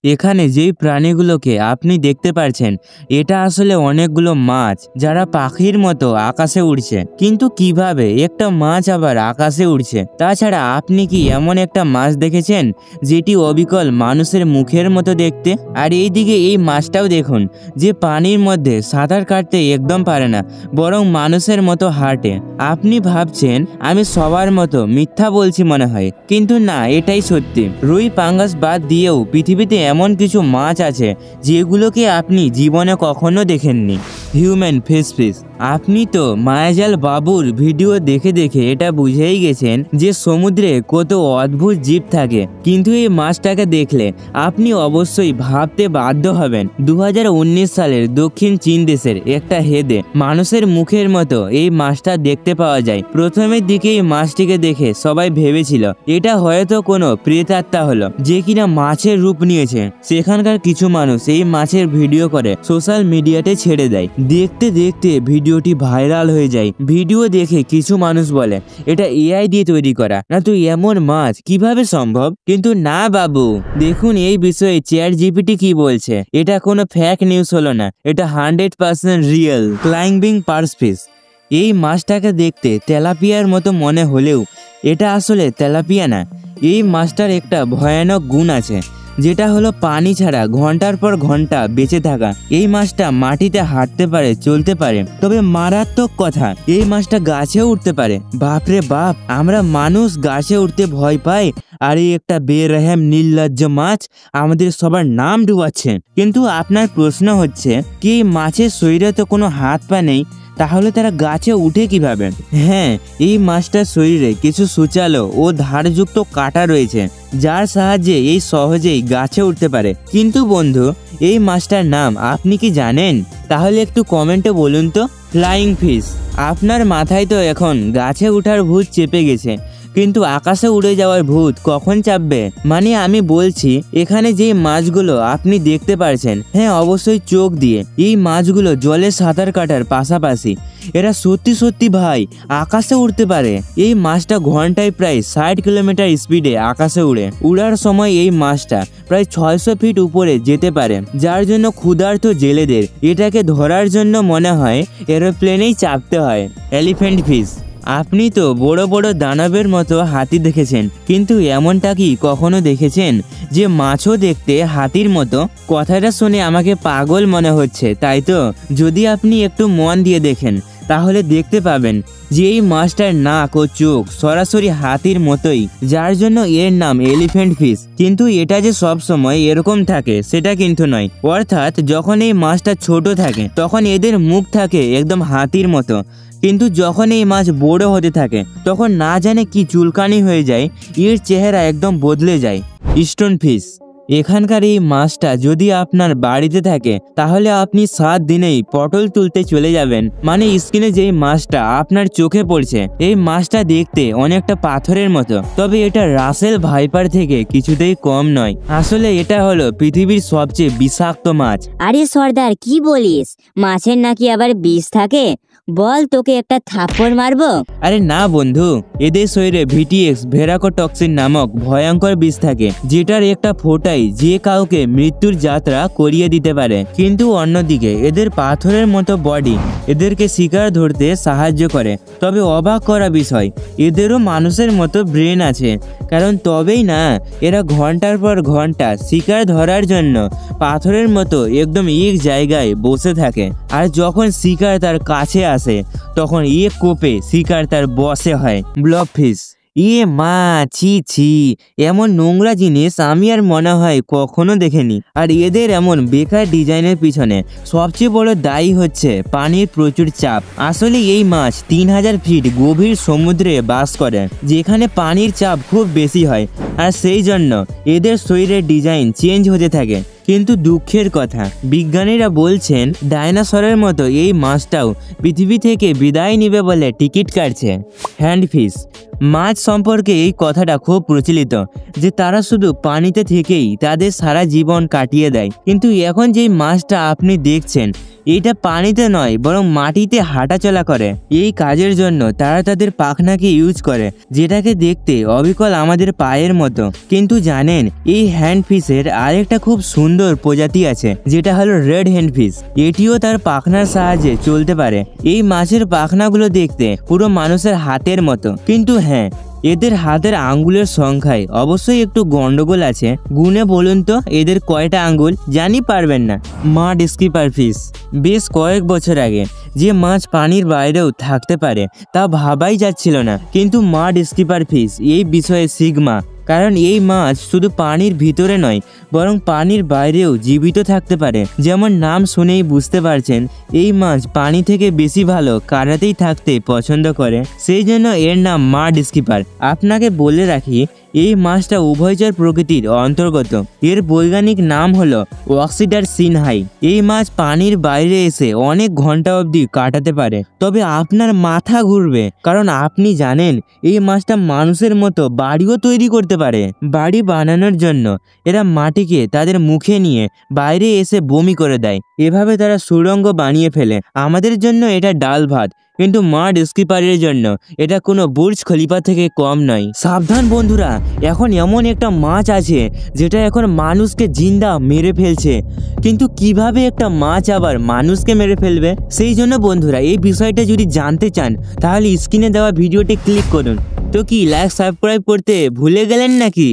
এখানে যেই প্রাণীগুলোকে আপনি দেখতে পাচ্ছেন এটা আসলে অনেকগুলো মাছ যারা পাখির মতো আকাশে উড়ছে। কিন্তু কিভাবে একটা মাছ আবার আকাশে উড়ছে? তাছাড়া আপনি কি এমন একটা মাছ দেখেছেন যেটি অবিকল মানুষের মুখের মতো দেখতে? আর এইদিকে এই মাছটাও দেখুন যে পানির মধ্যে সাঁতার কাটতে একদম পারে না, বরং মানুষের মতো হাঁটে। আপনি ভাবছেন আমি সবার মতো মিথ্যা বলছি মনে হয়, কিন্তু না, এটাই সত্যি। রুই পাঙ্গাস বাদ দিয়েও পৃথিবীতে এমন কিছু মাছ আছে যেগুলোকে আপনি জীবনে কখনো দেখেননি। Human fish. আপনি তো মায়াজাল বাবুর ভিডিও দেখে দেখে এটা বুঝেই গেছেন যে সমুদ্রে কত অদ্ভুত জীব থাকে, কিন্তু এই মাছটাকে দেখলে আপনি অবশ্যই ভাবতে বাধ্য হবেন 2019 সালের দক্ষিণ চীন দেশের একটা হ্রদে মানুষের মুখের মতো এই মাছটা দেখতে পাওয়া যায়। প্রথমের দিকে এই মাছটিকে দেখে সবাই ভেবেছিল এটা হয়তো কোনো প্রেতাত্মা হলো যে কিনা মাছের রূপ নিয়েছে। সেখানকার কিছু মানুষ এই মাছের ভিডিও করে সোশ্যাল মিডিয়াতে ছেড়ে দেয়। দেখতে দেখতে ভিডিওটি ভাইরাল হয়ে যায়। ভিডিও দেখে কিছু মানুষ বলে এটা এআই দিয়ে তৈরি করা, না তো এমন মাছ কিভাবে সম্ভব? কিন্তু না বাবু, দেখুন এই বিষয়ে চ্যাট জিপিটি কি বলছে। এটা কোনো ফেক নিউজ হলো না, এটা 100% রিয়েল ক্লাইম্বিং পার্স ফিশ। এই মাছটাকে দেখতে তেলাপিয়ার মতো মনে হলেও এটা আসলে তেলাপিয়া না। এই মাছটার একটা ভয়ানক গুণ আছে, যেটা হলো পানি ছাড়া ঘন্টার পর ঘন্টা বেঁচে থাকা। এই মাছটা মাটিতে হাঁটতে পারে, চলতে পারে, তবে মারাত্মক কথা এই মাছটা গাছে উঠতে পারে। বাপরে বাপ, আমরা মানুষ গাছে উঠতে ভয় পাই, আর এই একটা বেরহম নির্লজ্জ মাছ আমাদের সবার নাম ডুবাচ্ছে। কিন্তু আপনার প্রশ্ন হচ্ছে কি এই মাছের শরীরে তো কোনো হাত পা নেই, তাহলে তারা গাছে উঠে কিভাবে? হ্যাঁ, এই মাছটার শরীরে কিছু সূচালো ও ধারযুক্ত কাঁটা রয়েছে, যার সাহায্যে এই সহজেই গাছে উঠতে পারে। কিন্তু বন্ধু, এই মাছটার নাম আপনি কি জানেন? তাহলে একটু কমেন্টে বলুন তো। Flying fish. আপনার মাথায় তো এখন গাছে ওঠার ভূত চেপে গেছে, কিন্তু আকাশে উড়ে যাওয়ার ভূত কখন চাপবে? মানে আমি বলছি এখানে যে মাছগুলো আপনি দেখতে পারছেন, হ্যাঁ অবশ্যই চোখ দিয়ে, এই মাছগুলো জলে সাঁতার কাটার পাশাপাশি এরা সত্যি সত্যি ভাই আকাশে উঠতে পারে। এই মাছটা ঘন্টায় প্রায় 60 কিলোমিটার স্পিডে আকাশে উড়ার সময় এই মাছটা প্রায় 600 ফিট উপরে যেতে পারে, যার জন্য ক্ষুধার্ত জেলেদের এটাকে ধরার জন্য মনে হয় এরোপ্লেনেই চাপতে হয়। Elephant fish. আপনি তো বড় বড় দানবের মতো হাতি দেখেছেন, কিন্তু এমনটা কি কখনো দেখেছেন যে মাছও দেখতে হাতির মতো? কথাটা শুনে আমাকে পাগল মনে হচ্ছে, তাই তো? যদি আপনি একটু মন দিয়ে দেখেন তাহলে দেখতে পাবেন যে এই মাছটার নাক ও চোখ সরাসরি হাতির মতোই, যার জন্য এর নাম এলিফ্যান্ট ফিশ। কিন্তু এটা যে সব সময় এরকম থাকে সেটা কিন্তু নয়। অর্থাৎ যখন এই মাছটা ছোট থাকে তখন এদের মুখ থাকে একদম হাতির মতো, কিন্তু যখন এই মাছ বড় হতে থাকে তখন না জানে কি চুলকানি হয়ে যায়, এর চেহারা একদম বদলে যায়। Stone fish. এখানকার এই মাছটা যদি আপনার বাড়িতে থাকে তাহলে আপনি 7 দিনেই পটল তুলতে চলে যাবেন। মানে স্ক্রিনে যেই মাছটা আপনার চোখে পড়ছে, এই মাছটা দেখতে অনেকটা পাথরের মতো, তবে এটা রাসেল ভাইপার থেকে কিছুতেই কম নয়। আসলে এটা হলো পৃথিবীর সবচেয়ে বিষাক্ত মাছ। আরে সর্দার কি বলিস, মাছের নাকি আবার বিষ থাকে? বল, তোকে একটা থাপ্পড় মারবো। আরে না বন্ধু, এদের শরীরে ভিটিএক্স ভেরাকোটক্সিন নামক ভয়ঙ্কর বিষ থাকে, যেটার একটা ফোঁটাই যে কাউকে মৃত্যুর যাত্রা করিয়ে দিতে পারে। কিন্তু অন্যদিকে এদের পাথরের মতো বডি এদেরকে শিকার ধরতে সাহায্য করে। তবে অবাক করা বিষয়, এদেরও মানুষের মতো ব্রেন আছে, কারণ তবেই না এরা ঘন্টার পর ঘন্টা শিকার ধরার জন্য পাথরের মতো একদম এক জায়গায় বসে থাকে। আর যখন শিকার তার কাছে আসে তখন এক কোপে শিকার তার বসে হয়। ব্লবফিশ। মা, ছি ছি, এমন নোংরা জিনিস আমি আর মনে হয় কখনো দেখিনি। আর এদের এমন বেকার ডিজাইনের পিছনে সবচেয়ে বড় দায়ী হচ্ছে পানির প্রচুর চাপ। আসলে এই মাছ 3000 ফিট গভীর সমুদ্রে বাস করে, যেখানে পানির চাপ খুব বেশি হয়, আর সেই জন্য এদের শরীরের ডিজাইন চেঞ্জ হতে থাকে। কিন্তু দুঃখের কথা, বিজ্ঞানীরা বলছেন ডাইনোসরের মতো এই মাছটাও পৃথিবী থেকে বিদায় নিবে বলে টিকিট কাটছে। হ্যান্ডফিশ। মাছ সম্পর্কে এই কথাটা খুব প্রচলিত যে তারা শুধু পানিতে থেকেই তাদের সারা জীবন কাটিয়ে দেয়, কিন্তু এখন যেই মাছটা আপনি দেখছেন এটা পানিতে নয় বরং মাটিতে হাঁটাচলা করে। এই কাজের জন্য তারা তাদের পাখনাকে ইউজ করে, যেটাকে দেখতে অবিকল আমাদের পায়ের মতো। কিন্তু জানেন, এই হ্যান্ডফিশের আরেকটা খুব সুন্দর প্রজাতি আছে, যেটা হলো রেড হ্যান্ডফিশ। এটিও তার পাখনার সাহায্যে চলতে পারে। এই মাছের পাখনাগুলো দেখতে পুরো মানুষের হাতের মতো, কিন্তু হ্যাঁ, এদের হাতের আঙ্গুলের সংখ্যায় অবশ্যই একটু গন্ডগোল আছে। গুনে বলুন তো এদের কয়টা আঙ্গুল? জানি পারবেন না। মাড স্কিপার ফিশ। বেশ কয়েক বছর আগে যে মাছ পানির বাইরেও থাকতে পারে তা ভাবাই যাচ্ছিল না, কিন্তু মাড স্কিপার ফিশ এই বিষয়ে সিগমা। কারণ এই মাছ শুধু পানির ভিতরে নয় বরং পানির বাইরেও জীবিত থাকতে পারে। যেমন নাম শুনেই বুঝতে পারছেন, এই মাছ পানি থেকে বেশি ভালো কাদাতেই থাকতে পছন্দ করে, সেই জন্য এর নাম মাড স্কিপার। আপনাকে বলে রাখি, এই মাছটা উভয়চর প্রকৃতির অন্তর্গত। এর বৈজ্ঞানিক নাম হলো অক্সিডার সিনহাই। এই মাছ পানির বাইরে এসে অনেক ঘন্টা অবধি কাটাতে পারে। তবে আপনার মাথা ঘুরবে, কারণ আপনি জানেন এই মাছটা মানুষের মতো বাড়িও তৈরি করতে পারে। বাড়ি বানানোর জন্য এরা মাটিকে তাদের মুখে নিয়ে বাইরে এসে বমি করে দেয়। এভাবে তারা সুড়ঙ্গ বানিয়ে ফেলে। আমাদের জন্য এটা ডাল ভাত, কিন্তু মাড স্কিপারের জন্য এটা কোনো বুর্জ খলিফা থেকে কম নয়। সাবধান বন্ধুরা, এখন এমন একটা মাছ আছে যেটা এখন মানুষকে জিন্দা মেরে ফেলছে। কিন্তু কিভাবে একটা মাছ আবার মানুষকে মেরে ফেলবে? সেই জন্য বন্ধুরা, এই বিষয়টা যদি জানতে চান তাহলে স্ক্রিনে দেওয়া ভিডিওটি ক্লিক করুন। তো কি লাইক সাবস্ক্রাইব করতে ভুলে গেলেন নাকি?